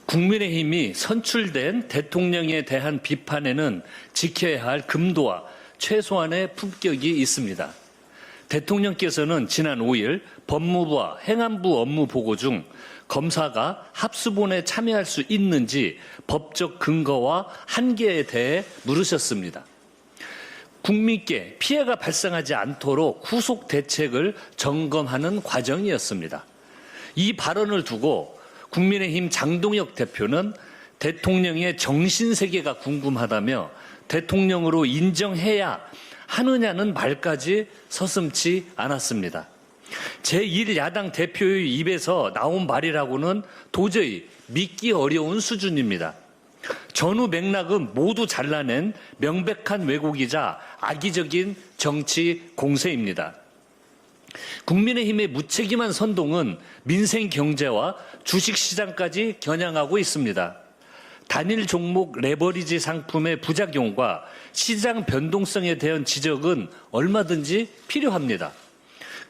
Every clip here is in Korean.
국민의힘이 선출된 대통령에 대한 비판에는 지켜야 할 금도와 최소한의 품격이 있습니다. 대통령께서는 지난 5일 법무부와 행안부 업무 보고 중 검사가 합수본에 참여할 수 있는지 법적 근거와 한계에 대해 물으셨습니다. 국민께 피해가 발생하지 않도록 후속 대책을 점검하는 과정이었습니다. 이 발언을 두고 국민의힘 장동혁 대표는 대통령의 정신세계가 궁금하다며 대통령으로 인정해야 하느냐는 말까지 서슴지 않았습니다. 제1야당 대표의 입에서 나온 말이라고는 도저히 믿기 어려운 수준입니다. 전후 맥락은 모두 잘라낸 명백한 왜곡이자 악의적인 정치 공세입니다. 국민의힘의 무책임한 선동은 민생 경제와 주식시장까지 겨냥하고 있습니다. 단일 종목 레버리지 상품의 부작용과 시장 변동성에 대한 지적은 얼마든지 필요합니다.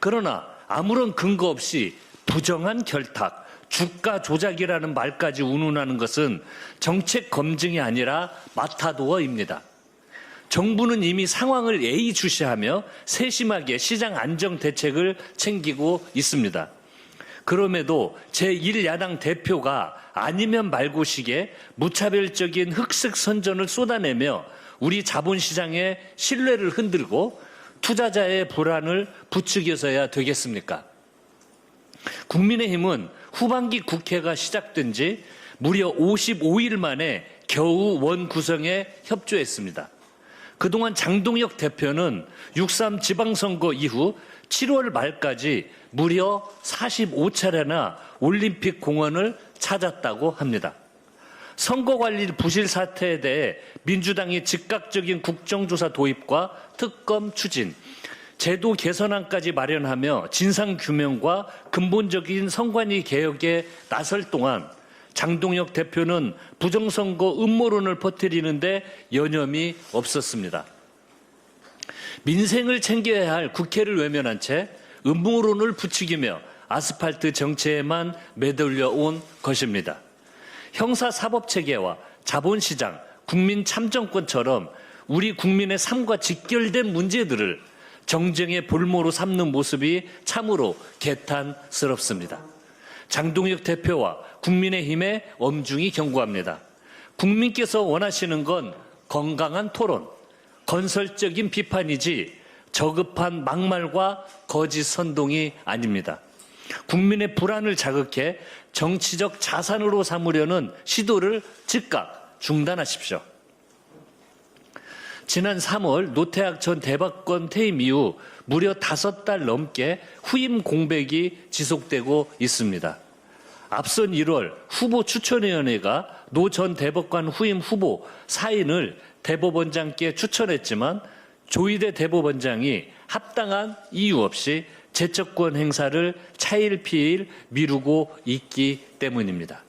그러나 아무런 근거 없이 부정한 결탁, 주가 조작이라는 말까지 운운하는 것은 정책 검증이 아니라 마타도어입니다. 정부는 이미 상황을 예의주시하며 세심하게 시장 안정 대책을 챙기고 있습니다. 그럼에도 제1야당 대표가 아니면 말고식의 무차별적인 흑색 선전을 쏟아내며 우리 자본시장의 신뢰를 흔들고 투자자의 불안을 부추겨서야 되겠습니까? 국민의힘은 후반기 국회가 시작된 지 무려 55일 만에 겨우 원 구성에 협조했습니다. 그동안 장동혁 대표는 6.3 지방선거 이후 7월 말까지 무려 45차례나 올림픽 공원을 찾았다고 합니다. 선거관리 부실 사태에 대해 민주당이 즉각적인 국정조사 도입과 특검 추진, 제도 개선안까지 마련하며 진상규명과 근본적인 선관위 개혁에 나설 동안 장동혁 대표는 부정선거 음모론을 퍼뜨리는데 여념이 없었습니다. 민생을 챙겨야 할 국회를 외면한 채 음모론을 부추기며 아스팔트 정체에만 매달려 온 것입니다. 형사사법체계와 자본시장, 국민참정권처럼 우리 국민의 삶과 직결된 문제들을 정쟁의 볼모로 삼는 모습이 참으로 개탄스럽습니다. 장동혁 대표와 국민의힘에 엄중히 경고합니다. 국민께서 원하시는 건 건강한 토론, 건설적인 비판이지 저급한 막말과 거짓 선동이 아닙니다. 국민의 불안을 자극해 정치적 자산으로 삼으려는 시도를 즉각 중단하십시오. 지난 3월 노태학 전 대법관 퇴임 이후 무려 5달 넘게 후임 공백이 지속되고 있습니다. 앞선 1월 후보 추천위원회가 노 전 대법관 후임 후보 4인을 대법원장께 추천했지만 조희대 대법원장이 합당한 이유 없이 제척권 행사를 차일피일 미루고 있기 때문입니다.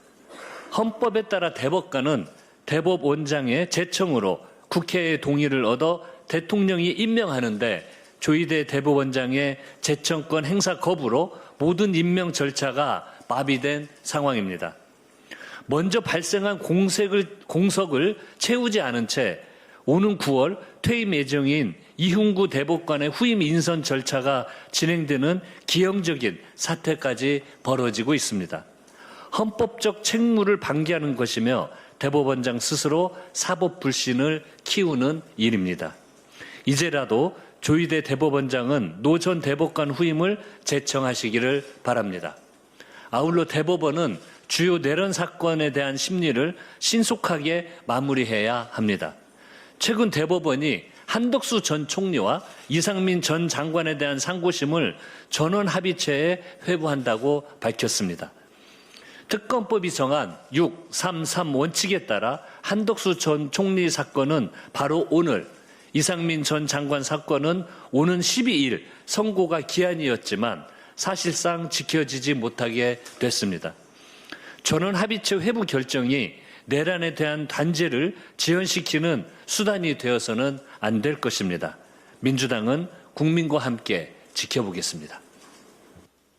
헌법에 따라 대법관은 대법원장의 제청으로 국회의 동의를 얻어 대통령이 임명하는데 조희대 대법원장의 제청권 행사 거부로 모든 임명 절차가 마비된 상황입니다. 먼저 발생한 공석을 채우지 않은 채 오는 9월 퇴임 예정인 이훈구 대법관의 후임 인선 절차가 진행되는 기형적인 사태까지 벌어지고 있습니다. 헌법적 책무를 방기하는 것이며 대법원장 스스로 사법 불신을 키우는 일입니다. 이제라도 조희대 대법원장은 노 전 대법관 후임을 제청하시기를 바랍니다. 아울러 대법원은 주요 내란 사건에 대한 심리를 신속하게 마무리해야 합니다. 최근 대법원이 한덕수 전 총리와 이상민 전 장관에 대한 상고심을 전원 합의체에 회부한다고 밝혔습니다. 특검법이 정한 6.33 원칙에 따라 한덕수 전 총리 사건은 바로 오늘, 이상민 전 장관 사건은 오는 12일 선고가 기한이었지만 사실상 지켜지지 못하게 됐습니다. 전원 합의체 회부 결정이 내란에 대한 단죄를 지연시키는 수단이 되어서는 안 될 것입니다. 민주당은 국민과 함께 지켜보겠습니다.